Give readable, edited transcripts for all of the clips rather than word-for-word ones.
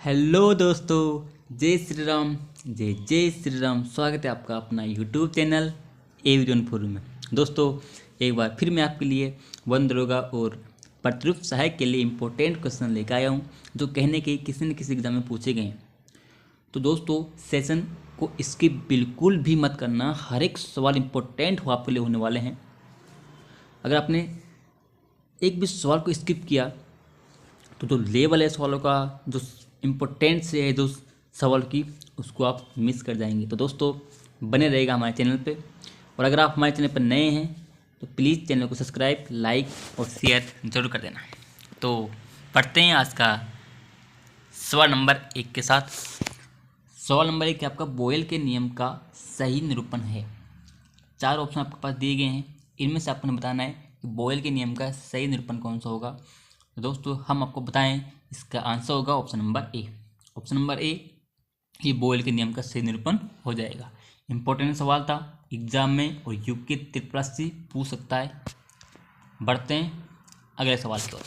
Hello दोस्तों, जय श्री राम। जय जय श्री राम। स्वागत है आपका अपना यूट्यूब चैनल एविजन फोरम में। दोस्तों, एक बार फिर मैं आपके लिए वन दरोगा और प्रतिरूप सहायक के लिए इम्पोर्टेंट क्वेश्चन लेकर आया हूँ, जो कहने के किसी न किसी एग्जाम में पूछे गए हैं। तो दोस्तों, सेशन को स्किप बिल्कुल भी मत करना। हर एक सवाल इम्पोर्टेंट हो आपके लिए होने वाले हैं। अगर आपने एक भी सवाल को स्किप किया तो जो लेवल है सवालों का, जो इम्पोर्टेंट से है जो सवाल की, उसको आप मिस कर जाएंगे। तो दोस्तों, बने रहेगा हमारे चैनल पे। और अगर आप हमारे चैनल पर नए हैं तो प्लीज़ चैनल को सब्सक्राइब, लाइक और शेयर ज़रूर कर देना। तो पढ़ते हैं आज का सवाल नंबर 1 के साथ। सवाल नंबर 1 आपका बोयल के नियम का सही निरूपण है। 4 ऑप्शन आपके पास दिए गए हैं, इनमें से आपको बताना है कि बोयल के नियम का सही निरूपण कौन सा होगा। तो दोस्तों, हम आपको बताएं, इसका आंसर होगा ऑप्शन नंबर ए। ऑप्शन नंबर ए, ये बोयल के नियम का सही निरूपण हो जाएगा। इंपॉर्टेंट सवाल था, एग्जाम में और यूके त्रिप्रासी पूछ सकता है। बढ़ते हैं अगले सवाल की ओर।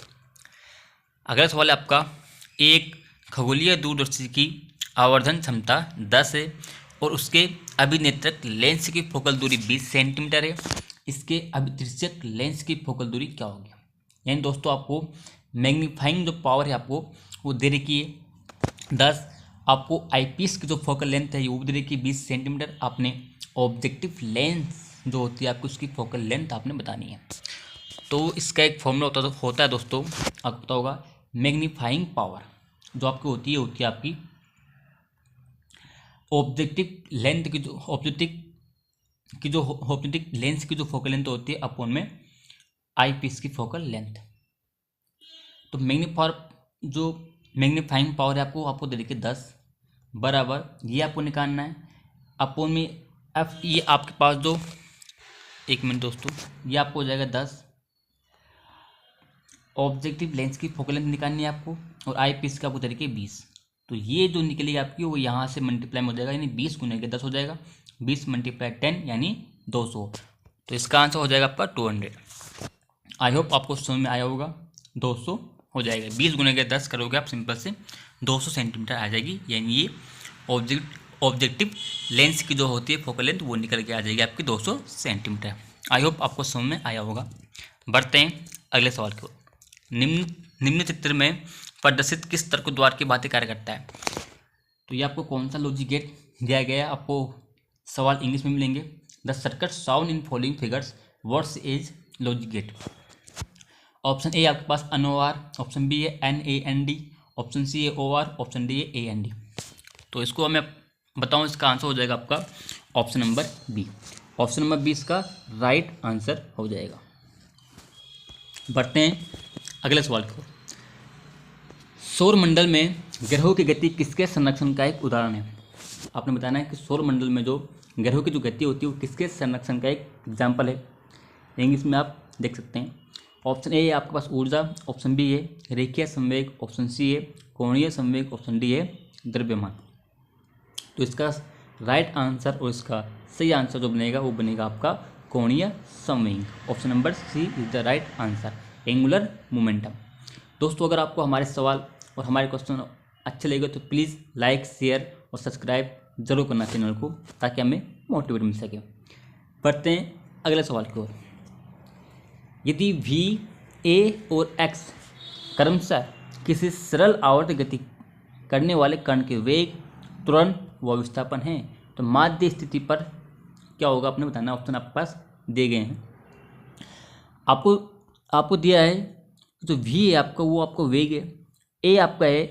अगला सवाल है आपका, एक खगोलीय दूरदर्शी की आवर्धन क्षमता 10 है और उसके अभिनेत्रक लेंस की फोकल दूरी 20 सेंटीमीटर है। इसके अभिदृश्यक लेंस की फोकल दूरी क्या होगी? यानी दोस्तों, आपको मैग्नीफाइंग जो पावर है आपको वो दे रखी है 10। आपको आईपीस की जो फोकल लेंथ है वो दे रखी है 20 सेंटीमीटर। आपने ऑब्जेक्टिव लेंस जो होती है आपको उसकी फोकल लेंथ आपने बतानी है। तो इसका एक फॉर्मूला होता है दोस्तों, आपको पता होगा। मैग्नीफाइंग पावर जो आपकी होती है आपकी ऑब्जेक्टिव लेंथ की, जो ऑब्जेक्टिव लेंस की जो फोकल लेंथ होती है अपॉन में आईपीस की फोकल लेंथ। तो मैग्नीफाइंग पावर है आपको दे देखिए 10 बराबर, ये आपको निकालना है अपॉन में एफ। ये आपके पास जो, एक मिनट दोस्तों, ये आपको हो जाएगा 10। ऑब्जेक्टिव लेंस की फोकल लेंथ निकालनी है आपको और आई पीस का आपको तरीके 20। तो ये जो निकलेगी आपकी वो यहाँ से मल्टीप्लाई में हो जाएगा, यानी 20 गुने के 10 हो जाएगा। 20 मल्टीप्लाई 10 यानी 200। तो इसका आंसर हो जाएगा आपका 200। आई होप आपको समझ में आया होगा। 200 हो जाएगा, 20 गुने के 10 करोगे आप सिंपल से 200 सेंटीमीटर आ जाएगी। यानी ये ऑब्जेक्टिव लेंस की जो होती है फोकल लेंथ वो निकल के आ जाएगी आपकी 200 सेंटीमीटर। आई होप आपको समझ में आया होगा। बढ़ते हैं अगले सवाल की ओर। निम्न चित्र में प्रदर्शित किस तर्क द्वार की बातें कार्य करता है? तो ये आपको कौन सा लॉजिक गेट दिया गया है? आपको सवाल इंग्लिश में मिलेंगे। The circuit shown in following figures what's is logic gate? Option A आपके पास NOR, ऑप्शन बी है NAND, ऑप्शन सी है OR, ऑप्शन डी है AND। तो इसको मैं बताऊं, इसका आंसर हो जाएगा आपका option number B. Option number B इसका राइट आंसर हो जाएगा। बढ़ते हैं अगले सवाल की ओर। सौर मंडल में ग्रहों की गति किसके संरक्षण का एक उदाहरण है? आपने बताना है कि सौर मंडल में जो ग्रहों की जो गति होती है वो किसके संरक्षण का एक एग्जाम्पल है। इंग्लिश में आप देख सकते हैं। ऑप्शन ए है आपके पास ऊर्जा, ऑप्शन बी है रेखीय संवेग, ऑप्शन सी है कोणीय संवेग, ऑप्शन डी है द्रव्यमान। तो इसका राइट आंसर और इसका सही आंसर जो बनेगा वो बनेगा आपका कोणीय संवेग। Option number C is the right answer, angular momentum. दोस्तों, अगर आपको हमारे सवाल और हमारे क्वेश्चन अच्छे लगे तो प्लीज़ लाइक, शेयर और सब्सक्राइब जरूर करना चैनल को, ताकि हमें मोटिवेट मिल सके। बढ़ते हैं अगले सवाल की ओर। यदि V, A और X क्रमशः किसी सरल आवर्त गति करने वाले कण के वेग, त्वरण व विस्थापन हैं तो माध्य स्थिति पर क्या होगा आपने बताना। ऑप्शन आपके पास दिए गए हैं। आपको दिया है जो V है आपका वो आपका वेग है, A आपका है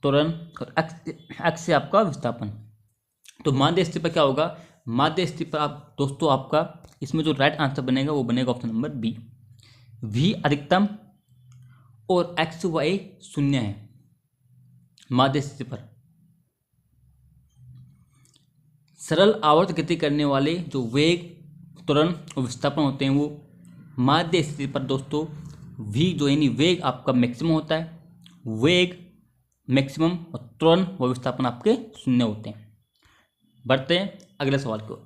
त्वरण और X है आपका विस्थापन। तो माध्य स्थिति पर क्या होगा? माध्य स्थिति पर आप दोस्तों, आपका इसमें जो राइट आंसर बनेगा वो बनेगा ऑप्शन नंबर बी। V अधिकतम और X व A शून्य है माध्य स्थिति पर। सरल आवर्त गति करने वाले जो वेग, त्वरण और विस्थापन होते हैं वो माध्य स्थिति पर दोस्तों V जो यानी वेग आपका मैक्सिमम होता है, वेग मैक्सिमम और त्वरण व विस्थापन आपके शून्य होते हैं। बढ़ते हैं अगले सवाल को।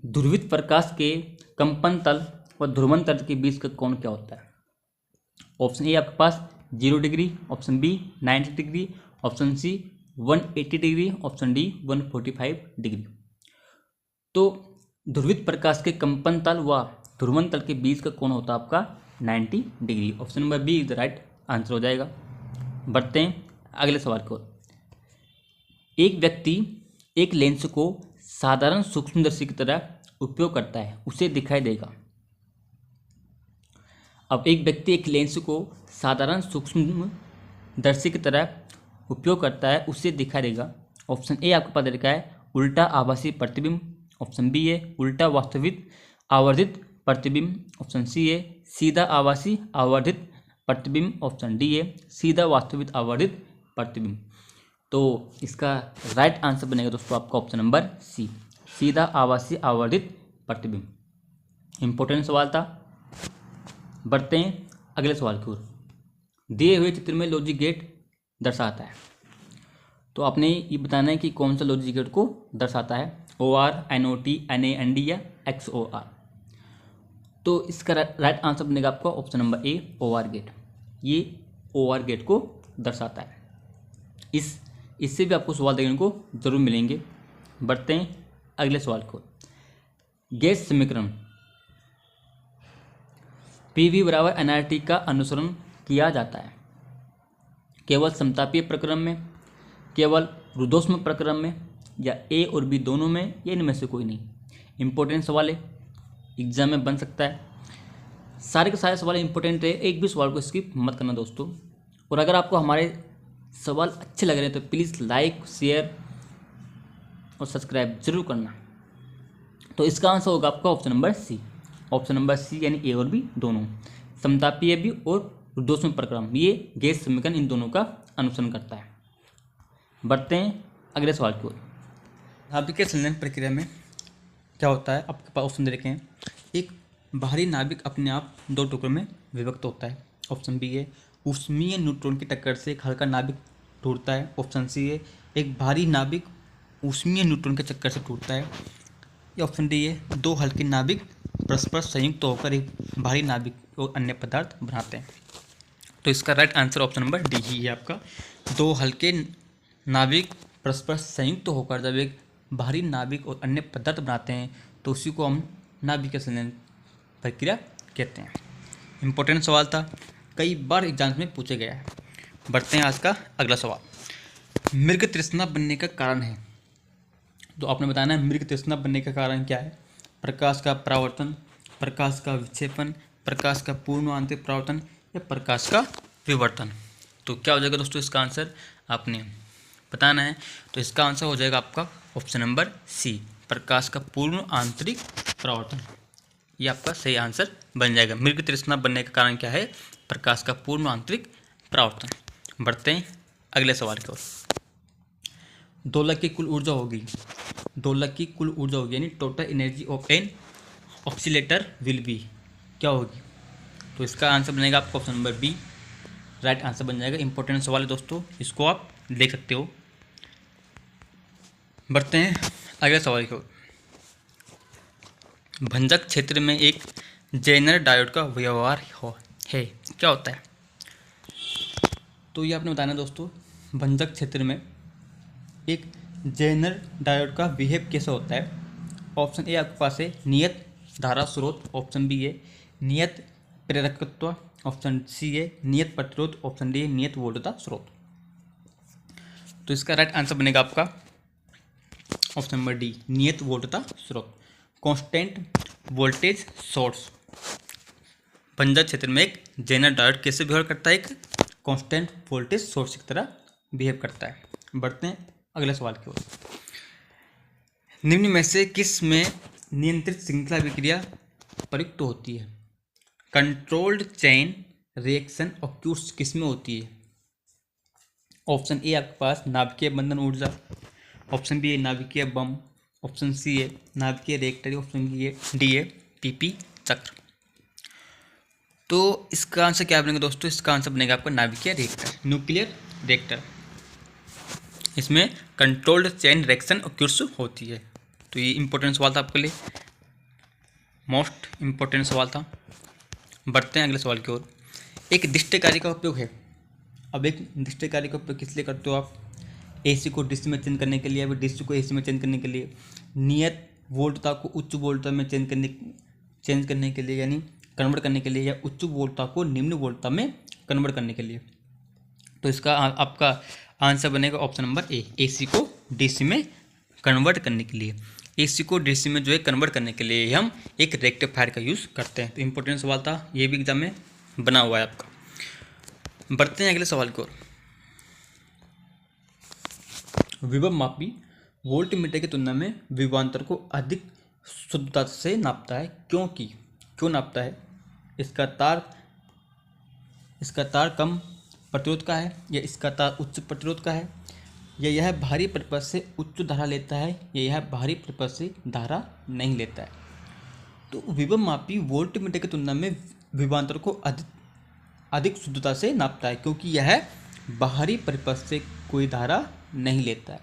ध्रुवित प्रकाश के कंपन तल व ध्रुवन तल के बीच का कोण क्या होता है? ऑप्शन ए आपके पास 0 degree, option B 90 degree, option C 180 degree, option D 145 degree. तो ध्रुवित प्रकाश के कंपन तल व ध्रुवन तल के बीच का कोण होता है आपका 90 degree. Option number B is the right answer हो जाएगा। बढ़ते हैं अगले सवाल की ओर। एक व्यक्ति एक लेंस को साधारण सूक्ष्मदर्शी की तरह उपयोग करता है, उसे दिखाई देगा। अब एक व्यक्ति एक लेंस को साधारण सूक्ष्मदर्शी की तरह उपयोग करता है, उसे दिखाई देगा। ऑप्शन ए आपके पास लिखा है उल्टा आभासी प्रतिबिंब, ऑप्शन बी है उल्टा वास्तविक आवर्धित प्रतिबिंब, ऑप्शन सी है सीधा आभासी आवर्धित प्रतिबिंब, ऑप्शन डी है सीधा वास्तविक आवर्धित प्रतिबिंब। तो इसका राइट आंसर बनेगा दोस्तों आपका ऑप्शन नंबर सी, सीधा आभासी आवर्धित प्रतिबिंब। इंपॉर्टेंट सवाल था। बढ़ते हैं अगले सवाल की ओर। दिए हुए चित्र में लॉजिक गेट दर्शाता है, तो आपने ये बताना है कि कौन सा लॉजिक गेट को दर्शाता है, OR, NOT, NAND या XOR। तो इसका राइट आंसर बनेगा आपका option number A OR gate. ये OR गेट को दर्शाता है। इससे भी आपको सवाल देखने को जरूर मिलेंगे। बढ़ते हैं अगले सवाल को। गैस समीकरण PV बराबर nRT का अनुसरण किया जाता है केवल समतापीय प्रक्रम में, केवल रुद्धोष्म प्रक्रम में, या ए और बी दोनों में, या इनमें से कोई नहीं। इंपॉर्टेंट सवाल है, एग्जाम में बन सकता है। सारे के सारे सवाल इंपॉर्टेंट है, एक भी सवाल को स्किप मत करना दोस्तों। और अगर आपको हमारे सवाल अच्छे लग रहे हैं तो प्लीज़ लाइक, शेयर और सब्सक्राइब जरूर करना। तो इसका आंसर होगा आपका option number C. Option number C यानी ए और बी दोनों, समतापीय भी और रुद्धोष्म प्रक्रम, ये गैस समीकरण इन दोनों का अनुसरण करता है। बढ़ते हैं अगले सवाल की ओर। नाभिकीय संलयन प्रक्रिया में क्या होता है, आपके पास ऑप्शन दे रखे हैं। एक बाहरी नाभिक अपने आप दो टुकड़ों में विभक्त होता है, ऑप्शन बी है ऊष्मीय न्यूट्रॉन की टक्कर से एक हल्का नाभिक टूटता है, ऑप्शन सी है एक भारी नाभिक ऊष्मीय न्यूट्रॉन के चक्कर से टूटता है, या ऑप्शन डी है दो हल्के नाभिक परस्पर संयुक्त होकर एक भारी नाभिक और अन्य पदार्थ बनाते हैं। तो इसका right answer option number D ही है आपका। दो हल्के नाभिक परस्पर संयुक्त होकर जब एक भारी नाभिक और अन्य पदार्थ बनाते हैं तो उसी को हम नाभिकीय संलयन प्रक्रिया कहते हैं। इंपॉर्टेंट सवाल था, कई बार एग्जाम्स में पूछे गया है। बढ़ते हैं आज का अगला सवाल। मृग तृष्णा बनने का कारण है, तो आपने बताना है मृग तृष्णा बनने का कारण क्या है। प्रकाश का परावर्तन, प्रकाश का विक्षेपण, प्रकाश का पूर्ण आंतरिक परावर्तन, या प्रकाश का विवर्तन। तो क्या हो जाएगा दोस्तों इसका आंसर, आपने बताना है। तो इसका आंसर हो जाएगा आपका ऑप्शन नंबर सी, प्रकाश का पूर्ण आंतरिक परावर्तन। ये आपका सही आंसर बन जाएगा। मृग तृष्णा बनने का कारण क्या है, प्रकाश का पूर्ण आंतरिक परावर्तन। बढ़ते हैं अगले सवाल की ओर। दोलक की कुल ऊर्जा होगी, दोलक की कुल ऊर्जा होगी यानी total energy of an oscillator will be, क्या होगी। तो इसका आंसर बनेगा आपका option number B, right answer बन जाएगा। इंपॉर्टेंट सवाल है दोस्तों, इसको आप देख सकते हो। बढ़ते हैं अगले सवाल की ओर। भंजक क्षेत्र में एक जेनर डायोड का व्यवहार है, क्या होता है। तो ये आपने बताना दोस्तों, भंजक क्षेत्र में एक जेनर डायोड का बिहेव कैसे होता है। ऑप्शन ए आपके पास है नियत धारा स्रोत, ऑप्शन बी है नियत प्रेरकत्व, ऑप्शन सी है नियत प्रतिरोध, ऑप्शन डी है नियत वोल्टता स्रोत। तो इसका राइट आंसर बनेगा आपका ऑप्शन नंबर डी, नियत वोल्टता स्रोत, कांस्टेंट वोल्टेज सोर्स। भंजक क्षेत्र में एक जेनर डायोड कैसे बिहेव करता है, एक कांस्टेंट वोल्टेज सोर्स की तरह बिहेव करता है। बढ़ते हैं अगले सवाल की ओर। निम्न में से किस में नियंत्रित श्रृंखला विक्रिया प्रयुक्त होती है। कंट्रोल्ड चेन रिएक्शन ऑक्यूर्स किस में होती है। ऑप्शन ए आपके पास नाभिकीय बंधन ऊर्जा, ऑप्शन बी है नाभिकीय बम, ऑप्शन सी है नाभिकीय रिएक्टर, ऑप्शन डी है पीपी चक्र। तो इसका आंसर क्या बनेगा दोस्तों, इसका आंसर बनेगा आपका नाभिकीय रिएक्टर, न्यूक्लियर रिएक्टर। इसमें कंट्रोल्ड चेन रिएक्शन ऑक्यूर्स होती है। तो ये इंपॉर्टेंट सवाल था आपके लिए, मोस्ट इंपॉर्टेंट सवाल था। बढ़ते हैं अगले सवाल की ओर। एक दिष्टकारी का उपयोग है, अब एक निश्चित कार्य को किस लिए करते हो आप? एसी को डीसी में चेंज करने के लिए या फिर डीसी को एसी में चेंज करने के लिए, नियत वोल्टता को उच्च वोल्टता में चेंज करने के लिए यानी कन्वर्ट करने के लिए, या उच्च वोल्टता को निम्न वोल्टता में कन्वर्ट करने के लिए। तो इसका आपका आंसर बनेगा ऑप्शन नंबर ए, एसी को डीसी में कन्वर्ट करने के लिए। एसी को डीसी में जो है कन्वर्ट करने के लिए हम एक रेक्टिफायर का यूज़ करते हैं। तो इंपॉर्टेंट सवाल था, ये भी एग्जाम में बना हुआ है आपका। बढ़ते हैं अगले सवाल की ओर। विभव मापी वोल्टमीटर की तुलना में विभवांतर को अधिक शुद्धता से नापता है, क्यों नापता है? इसका तार कम प्रतिरोध का है, या इसका तार उच्च प्रतिरोध का है, या यह भारी परिपथ से उच्च धारा लेता है, या यह भारी परिपथ से धारा नहीं लेता है। तो विभव मापी वोल्टमीटर की तुलना में विभवांतर को अधिक शुद्धता से नापता है, क्योंकि यह बाहरी परिपथ से कोई धारा नहीं लेता है।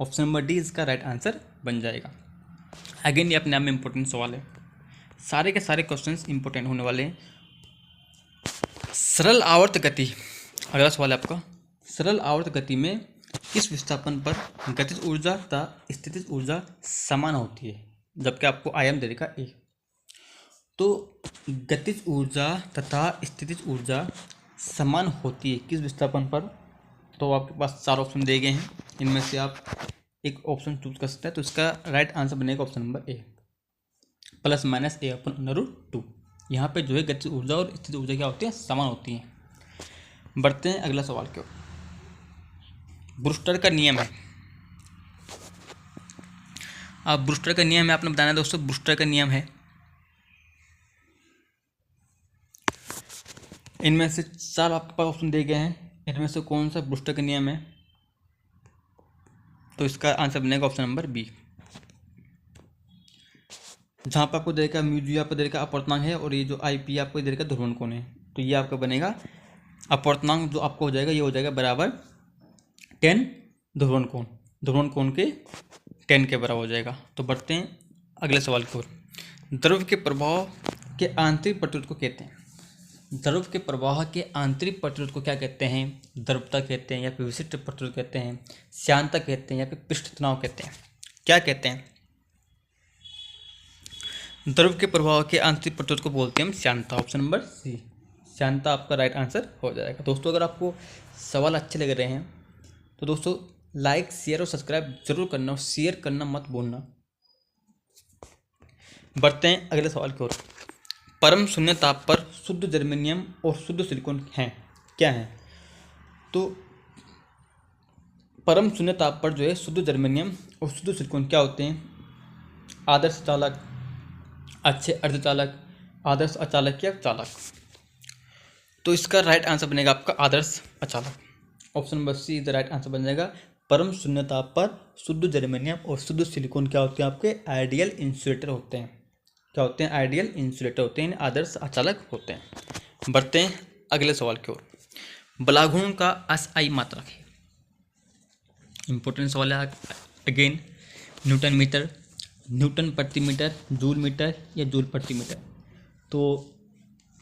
ऑप्शन नंबर डी इसका राइट आंसर बन जाएगा। अगेन ये अपने आप में इंपॉर्टेंट सवाल है, सारे के सारे क्वेश्चंस इंपॉर्टेंट होने वाले हैं। सरल आवर्त गति, अगला सवाल है आपका। सरल आवर्त गति में किस विस्थापन पर गतिज ऊर्जा तथा स्थितिज ऊर्जा समान होती है, जबकि आपको आयाम दे देगा ए। तो गतिज ऊर्जा तथा स्थितिज ऊर्जा समान होती है किस विस्थापन पर? तो आपके पास 4 ऑप्शन दिए गए हैं, इनमें से आप एक ऑप्शन चूज कर सकते हैं। तो इसका राइट आंसर बनेगा option number A, plus minus A upon √2। यहाँ पे जो है गतिज ऊर्जा और स्थितिज ऊर्जा क्या होती है? समान होती हैं। बढ़ते हैं अगला सवाल की ओर। ब्रूस्टर का नियम है, अब ब्रूस्टर का नियम है आपने बताना है दोस्तों। ब्रूस्टर का नियम है, इनमें से 4 आपके पास ऑप्शन दिए गए हैं, इनमें से कौन सा ब्रूस्टर का नियम है? तो इसका आंसर बनेगा ऑप्शन नंबर बी, जहाँ पर आपको देगा म्यू आपको देगा अपवर्तनांक है, और ये जो आई पी आपको देगा ध्रुवण कोण है। तो ये आपका बनेगा अपवर्तनांक जो आपको हो जाएगा, ये हो जाएगा बराबर 10 ध्रुवण कोण के 10 के बराबर हो जाएगा। तो बढ़ते हैं अगले सवाल की ओर। द्रव के प्रवाह के आंतरिक प्रतिरोध को कहते हैं, द्रव के प्रवाह के आंतरिक प्रतिरोध को क्या कहते हैं? द्रवता कहते हैं, या फिर विशिष्ट प्रतिरोध कहते हैं, श्यानता कहते हैं, या फिर पृष्ठ तनाव कहते हैं? क्या कहते हैं? द्रव के प्रवाह के आंतरिक प्रतिरोध को बोलते हैं हम श्यानता। ऑप्शन नंबर सी, श्यानता आपका राइट आंसर हो जाएगा। दोस्तों अगर आपको सवाल अच्छे लग रहे हैं तो दोस्तों लाइक शेयर और सब्सक्राइब जरूर करना, और शेयर करना मत भूलना। बढ़ते हैं अगले सवाल की ओर। परम शून्य ताप पर शुद्ध जर्मेनियम और शुद्ध सिलिकॉन हैं, क्या है? तो परम शून्य ताप पर जो है शुद्ध जर्मेनियम और शुद्ध सिलिकॉन क्या होते हैं? आदर्श चालक, अच्छे अर्धचालक, आदर्श अचालक या चालक। तो इसका राइट आंसर बनेगा आपका आदर्श अचालक। Option number C is the right answer बन जाएगा। परम शून्य ताप पर शुद्ध जर्मेनियम और शुद्ध सिलिकॉन क्या होते हैं? आपके आइडियल इंसुलेटर होते हैं। क्या होते हैं? आइडियल इंसुलेटर होते हैं, आदर्श अचालक होते हैं। बढ़ते हैं अगले सवाल की ओर। बलाघूर्ण का एसआई मात्रक है, इंपॉर्टेंट सवाल है अगेन। न्यूटन मीटर, न्यूटन प्रति मीटर, जूल मीटर या जूल प्रति मीटर? तो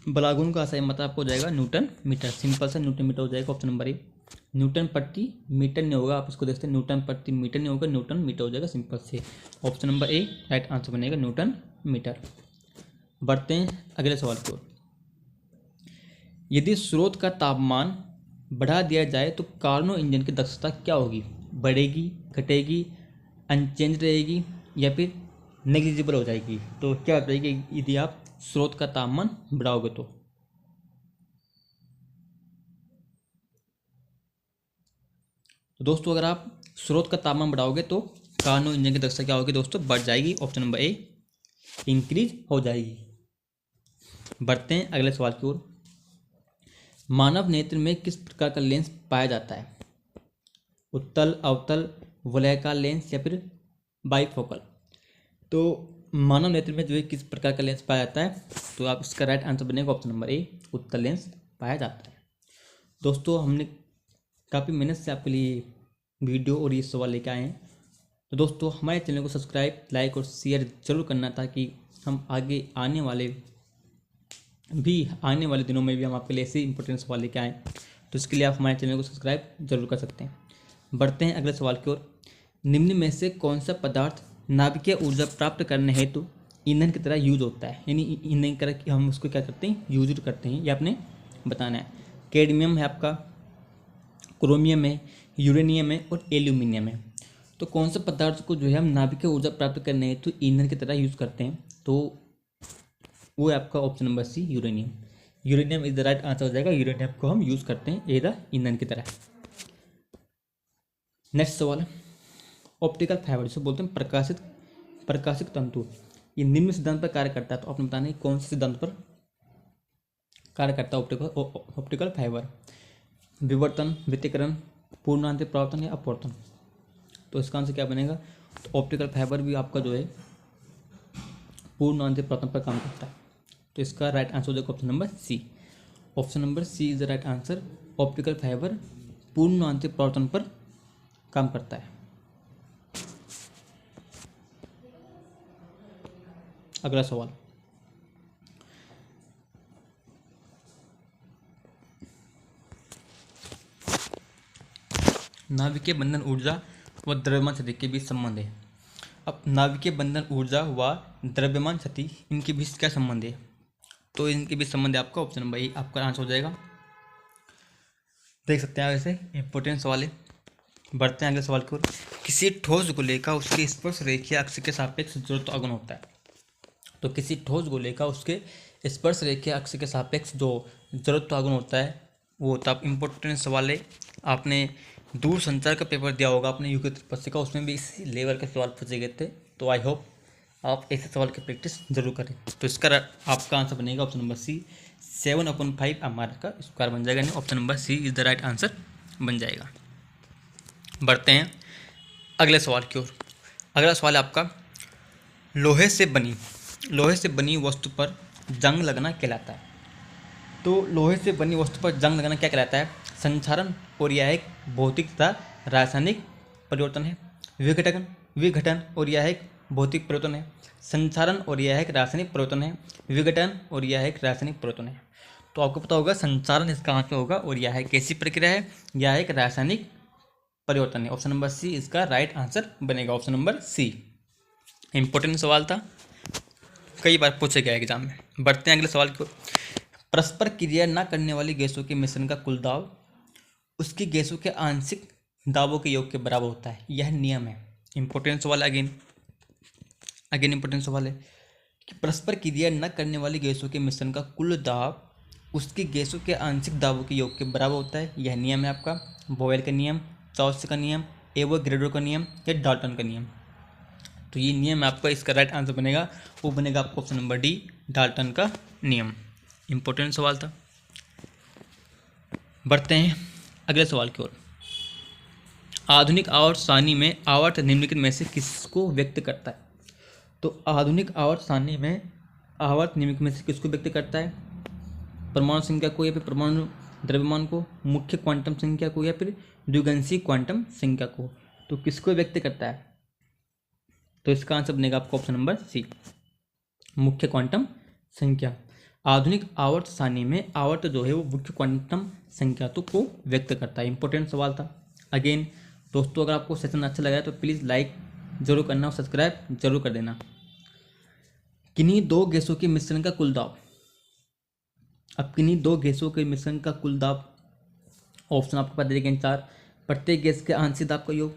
बलाघूर्ण का एसआई मात्रक आपको हो जाएगा न्यूटन मीटर, सिंपल सा न्यूटन मीटर हो जाएगा। ऑप्शन नंबर ए, न्यूटन प्रति मीटर नहीं होगा, आप इसको देखते हैं न्यूटन प्रति मीटर नहीं होगा, न्यूटन मीटर हो जाएगा सिंपल से। ऑप्शन नंबर ए राइट आंसर बनेगा न्यूटन मीटर। बढ़ते हैं अगले सवाल की ओर। यदि स्रोत का तापमान बढ़ा दिया जाए तो कार्नो इंजन की दक्षता क्या होगी? बढ़ेगी, घटेगी, अनचेंज रहेगी या फिर नेग्लिजिबल हो जाएगी? तो क्या बताइए यदि आप स्रोत का तापमान बढ़ाओगे तो? दोस्तों अगर आप स्रोत का तापमान बढ़ाओगे तो कार्नो इंजन की दक्षता क्या होगी दोस्तों? बढ़ जाएगी। ऑप्शन नंबर ए इंक्रीज हो जाएगी। बढ़ते हैं अगले सवाल की ओर। मानव नेत्र में किस प्रकार का लेंस पाया जाता है? उत्तल, अवतल, वलयाकार लेंस या फिर बाइफोकल? तो मानव नेत्र में जो है किस प्रकार का लेंस पाया जाता है? तो आप इसका राइट आंसर बनेगा ऑप्शन नंबर ए, उत्तल लेंस पाया जाता है। दोस्तों हमने काफ़ी मेहनत से आपके लिए वीडियो और ये सवाल लेके आए हैं। तो दोस्तों हमारे चैनल को सब्सक्राइब, लाइक और शेयर जरूर करना, ताकि हम आगे आने वाले दिनों में भी हम आपके लिए ऐसे इंपॉर्टेंट सवाल लेके आएँ। तो इसके लिए आप हमारे चैनल को सब्सक्राइब जरूर कर सकते हैं। बढ़ते हैं अगले सवाल की ओर। निम्न में से कौन सा पदार्थ नाभिकीय ऊर्जा प्राप्त करने हेतु ईंधन की तरह यूज होता है, यानी ईंधन की तरह हम उसको क्या करते हैं, यूज करते हैं, ये आपने बताना है। कैडमियम है आपका, क्रोमियम है, यूरेनियम है और एल्यूमिनियम है। तो कौन सा पदार्थ को जो है हम नाभिकीय ऊर्जा प्राप्त करने हेतु ईंधन की तरह यूज करते हैं, तो वो है आपका option number C, uranium. Uranium is the right answer हो जाएगा। यूरेनियम को हम यूज करते हैं एज ईंधन की तरह। नेक्स्ट सवाल, ऑप्टिकल फाइबर जिसे बोलते हैं प्रकाशिक तंतु, ये निम्न सिद्धांत पर कार्य करता है। तो आपने बताना है कौन से सिद्धांत पर कार्य करता है ऑप्टिकल फाइबर। विवर्तन, व्यतिकरण, पूर्णांतरिक परावर्तन या अपवर्तन। तो इसका आंसर क्या बनेगा, तो ऑप्टिकल फाइबर भी आपका जो है पूर्णांतरिक परावर्तन पर काम करता है। तो इसका राइट आंसर हो जाएगा option number C. Option number C is the right answer. Optical fibre पूर्णांतरिक परावर्तन पर काम करता है। अगला सवाल, नाभिकीय बंधन ऊर्जा व द्रव्यमान शक्ति के बीच संबंध है। अब नाभिकीय बंधन ऊर्जा व द्रव्यमान शक्ति, इनके बीच क्या संबंध है, तो इनके बीच संबंध है आपका ऑप्शन नंबर ए, आपका आंसर हो जाएगा। देख सकते हैं वैसे इंपॉर्टेंट सवाल है। बढ़ते हैं अगले सवाल की ओर। किसी ठोस गोले का उसके स्पर्श रेखीय अक्ष के सापेक्ष जड़त्व आघूर्ण होता है। तो किसी ठोस गोले का उसके स्पर्श रेखीय अक्ष के सापेक्ष जो जड़त्व आघूर्ण होता है वो होता है। इंपॉर्टेंट सवाल है, आपने दूर संचार का पेपर दिया होगा अपने यूके त्रिपक्षी का, उसमें भी इस लेवल के सवाल पूछे गए थे। तो आई होप आप ऐसे सवाल की प्रैक्टिस जरूर करें। तो इसका आपका आंसर बनेगा ऑप्शन नंबर सी, 7/5 आर का स्क्वायर बन जाएगा, यानी option number C is the right answer बन जाएगा। बढ़ते हैं अगले सवाल की ओर। अगला सवाल है आपका, लोहे से बनी वस्तु पर जंग लगना कहलाता है। तो लोहे से बनी वस्तु पर जंग लगना क्या कहलाता है, संक्षारण और यह एक भौतिक तथा रासायनिक परिवर्तन है। विघटन और यह एक भौतिक परिवर्तन है। संक्षारण और यह एक रासायनिक परिवर्तन है। विघटन और यह एक रासायनिक परिवर्तन है। तो आपको पता होगा संक्षारण इसका आंसर होगा, और यह एक कैसी प्रक्रिया है, यह एक रासायनिक परिवर्तन है। ऑप्शन नंबर सी इसका राइट आंसर बनेगा, ऑप्शन नंबर सी। इंपॉर्टेंट सवाल था, कई बार पूछे गया एग्जाम में। बढ़ते हैं अगले सवाल की ओर। परस्पर क्रिया न करने वाली गैसों के मिश्रण का कुल दाब उसकी गैसों के आंशिक दाबों के योग के बराबर होता है, यह नियम है। इंपॉर्टेंट सवाल अगेन इंपॉर्टेंट सवाल है कि परस्पर क्रिया न करने वाली गैसों के मिश्रण का कुल दाब उसकी गैसों के आंशिक दाबों के योग के बराबर होता है, यह नियम है आपका। बोयल का नियम, चॉस का नियम, एवोगैड्रो का नियम या डाल्टन का नियम। तो ये नियम आपका, इसका राइट आंसर बनेगा, वो बनेगा आपका ऑप्शन नंबर डी, डाल्टन का नियम। इंपॉर्टेंट सवाल था। बढ़ते हैं अगले सवाल की ओर। आधुनिक आवर्त सारणी में आवर्त निम्नलिखित में से किसको व्यक्त करता है। तो आधुनिक आवर्त सारणी में आवर्त निम्नलिखित में से किसको व्यक्त करता है, परमाणु संख्या को या फिर परमाणु द्रव्यमान को, मुख्य क्वांटम संख्या को या फिर द्विगंशीय क्वांटम संख्या को। तो किसको व्यक्त करता है, तो इसका आंसर बनेगा आपका ऑप्शन नंबर सी, मुख्य क्वांटम संख्या। आधुनिक आवर्त सारणी में आवर्त जो है वो मुख्य क्वांटम संख्या को व्यक्त करता है। इंपॉर्टेंट सवाल था। अगेन दोस्तों, अगर आपको सेशन अच्छा लगा है तो प्लीज़ लाइक जरूर करना और सब्सक्राइब जरूर कर देना। किन्हीं दो गैसों के मिश्रण का कुल दाब। अब किन्हीं दो गैसों के मिश्रण का कुल दाब, ऑप्शन आपको पता देंगे 4। प्रत्येक गैस के आंशिक दाब का योग,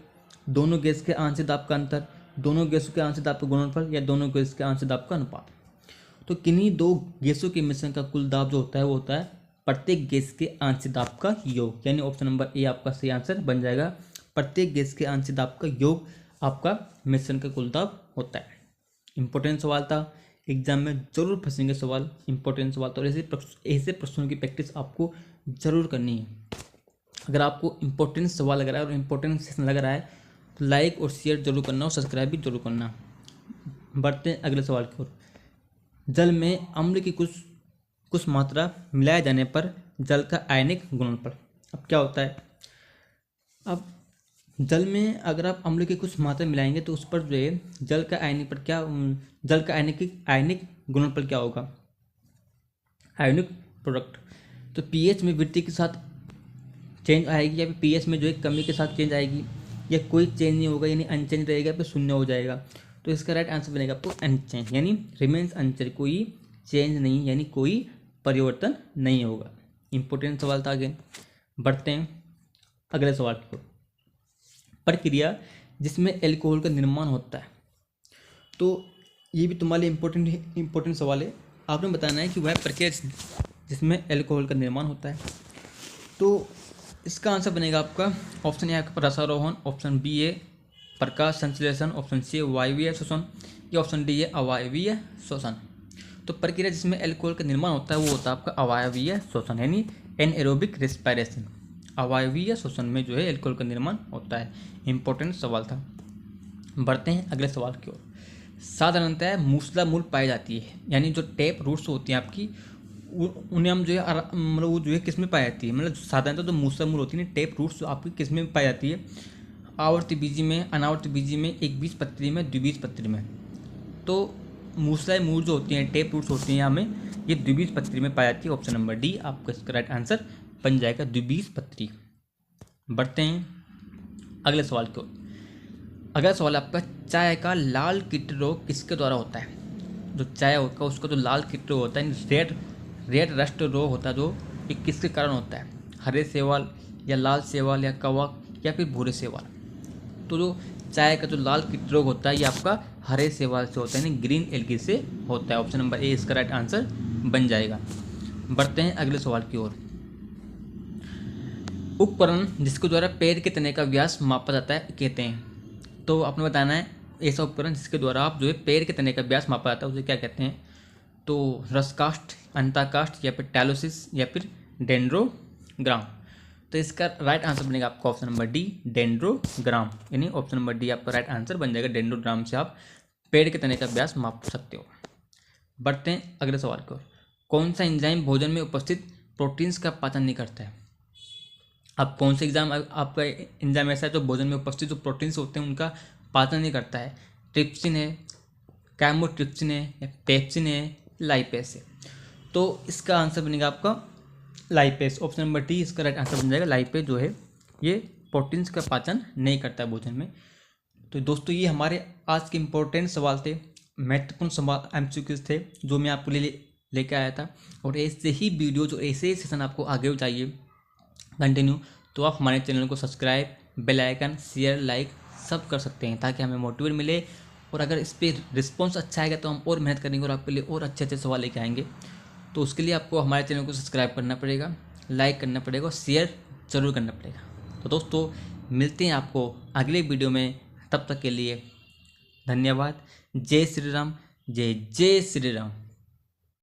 दोनों गैस के आंशिक दाब का अंतर, दोनों गैसों के आंशिक दाब का गुणनफल या दोनों गैस के आंशिक दाब का अनुपात। तो किन्हीं दो गैसों के मिश्रण का कुल दाब जो होता है वो होता है प्रत्येक गैस के आंशिक दाब का योग, यानी ऑप्शन नंबर ए आपका सही आंसर बन जाएगा। प्रत्येक गैस के आंशिक दाब का योग आपका मिश्रण का कुल दाब होता है। इंपॉर्टेंट सवाल था, एग्जाम में जरूर फंसेंगे सवाल, इंपॉर्टेंट सवाल। तो ऐसे प्रश्नों की प्रैक्टिस आपको जरूर करनी है। अगर आपको इंपॉर्टेंट सवाल लग रहा है और इंपॉर्टेंट सेशन लग रहा है तो लाइक और शेयर जरूर करना और सब्सक्राइब भी जरूर करना। बढ़ते हैं अगले सवाल की ओर। जल में अम्ल की कुछ मात्रा मिलाए जाने पर जल का आयनिक गुणनफल। अब क्या होता है, अब जल में अगर आप अम्ल की कुछ मात्रा मिलाएंगे तो उस पर जो है जल का आयनिक गुणनफल क्या होगा, आयनिक प्रोडक्ट। तो पीएच में वृद्धि के साथ चेंज आएगी या फिर पीएस में जो है कमी के साथ चेंज आएगी, या कोई चेंज नहीं होगा यानी अनचेंज रहेगा या फिर शून्य हो जाएगा। तो इसका राइट आंसर बनेगा आपको अनचेंज, यानी रिमेन्स अनचेंज, कोई चेंज नहीं यानी कोई परिवर्तन नहीं होगा। इंपॉर्टेंट सवाल था। आगे बढ़ते हैं अगले सवाल की ओर। प्रक्रिया जिसमें एल्कोहल का निर्माण होता है, तो ये भी तुम्हारे लिए इम्पोर्टेंट सवाल है। आपने बताना है कि वह प्रक्रिया जिसमें एल्कोहल का निर्माण होता है। तो इसका आंसर बनेगा आपका ऑप्शन ए आपका रसारोहण, ऑप्शन बी है प्रकाश संश्लेषण, ऑप्शन सी वायवीय शोषण, या ऑप्शन डी है अवायवीय शोषण। तो प्रक्रिया जिसमें एल्कोहल का निर्माण होता है वो होता है आपका अवायवीय शोषण, यानी एनएरोबिक रेस्पिरेशन। अवायवीय शोषण में जो है एल्कोहल का निर्माण होता है। इंपॉर्टेंट सवाल था। बढ़ते हैं अगले सवाल की ओर। साधारणतः मूसला मूल पाई जाती है, यानी जो टेप रूट्स होती हैं आपकी उन्हें हम जो है मतलब वो जो है किस में पाई जाती है, मतलब साधारणतः जो मूसला मूल होती है टेप रूट्स जो आपकी किस में पाई जाती है, आवर्त बीजी में, अनावर्त बीजी में, एक बीजपत्री में, द्विबीजपत्री में। तो मूसला मूल जो होती हैं टेप रूट्स होती हैं हमें ये द्विबीजपत्री में पाई जाती है। ऑप्शन नंबर डी आपका इसका राइट आंसर बन जाएगा, द्विबीजपत्री। बढ़ते हैं अगले सवाल की ओर। अगला सवाल आपका चाय का लाल कीट रोग किसके द्वारा होता है। जो चाय होता है उसका जो लाल कीट रोग होता है, रेड रस्ट रोग होता है, जो ये किसके कारण होता है, हरे शैवाल या लाल शैवाल या कवक या फिर भूरे शैवाल। तो जो चाय का जो लाल कीट रोग होता है ये आपका हरे शैवाल से होता है, यानी ग्रीन एल्गी से होता है। ऑप्शन नंबर ए इसका राइट आंसर बन जाएगा। बढ़ते हैं अगले सवाल की ओर। उपकरण जिसके द्वारा पेड़ के तने का व्यास मापा जाता है कहते हैं। तो आपने बताना है ऐसा उपकरण जिसके द्वारा आप जो है पेड़ के तने का व्यास मापा जाता है उसे क्या कहते हैं। तो रसकास्ट, अंताकास्ट, या फिर टैलोसिस, या फिर डेंड्रोग्राम। तो इसका राइट आंसर बनेगा आपका ऑप्शन नंबर डी डेंड्रोग्राम, यानी ऑप्शन नंबर डी आपका राइट आंसर बन जाएगा। डेंड्रोग्राम से आप पेड़ के तने का व्यास माप सकते हो। बढ़ते हैं अगले सवाल की ओर। कौन सा एंजाइम भोजन में उपस्थित प्रोटीन्स का पाचन नहीं करता है। अब कौन सा एग्जाम आपका एंजाइम ऐसा है जो भोजन में उपस्थित जो प्रोटीन्स होते हैं उनका पाचन नहीं करता है। ट्रिप्सिन है, कैमोट्रिप्सिन है, या पेप्सिन है, लाइपेस है। तो इसका आंसर बनेगा आपका लाइपेस। ऑप्शन नंबर डी इसका राइट आंसर बन जाएगा। लाइपेस जो है ये प्रोटीन्स का पाचन नहीं करता है भोजन में। तो दोस्तों ये हमारे आज के इम्पोर्टेंट सवाल थे, महत्वपूर्ण सवाल एमसीक्यूज थे जो मैं आपको लेके आया था। और ऐसे ही वीडियो जो ऐसे ही सेशन आपको आगे चाहिए कंटिन्यू, तो आप हमारे चैनल को subscribe, bell icon, share, like सब कर सकते हैं ताकि हमें मोटिवेट मिले। और अगर इस पर रिस्पॉन्स अच्छा आएगा तो हम और मेहनत करेंगे और आपके लिए और अच्छे अच्छे सवाल लेके आएंगे। तो उसके लिए आपको हमारे चैनल को सब्सक्राइब करना पड़ेगा, लाइक करना पड़ेगा और शेयर ज़रूर करना पड़ेगा। तो दोस्तों मिलते हैं आपको अगले वीडियो में, तब तक के लिए धन्यवाद। जय श्री राम, जय जय श्री राम।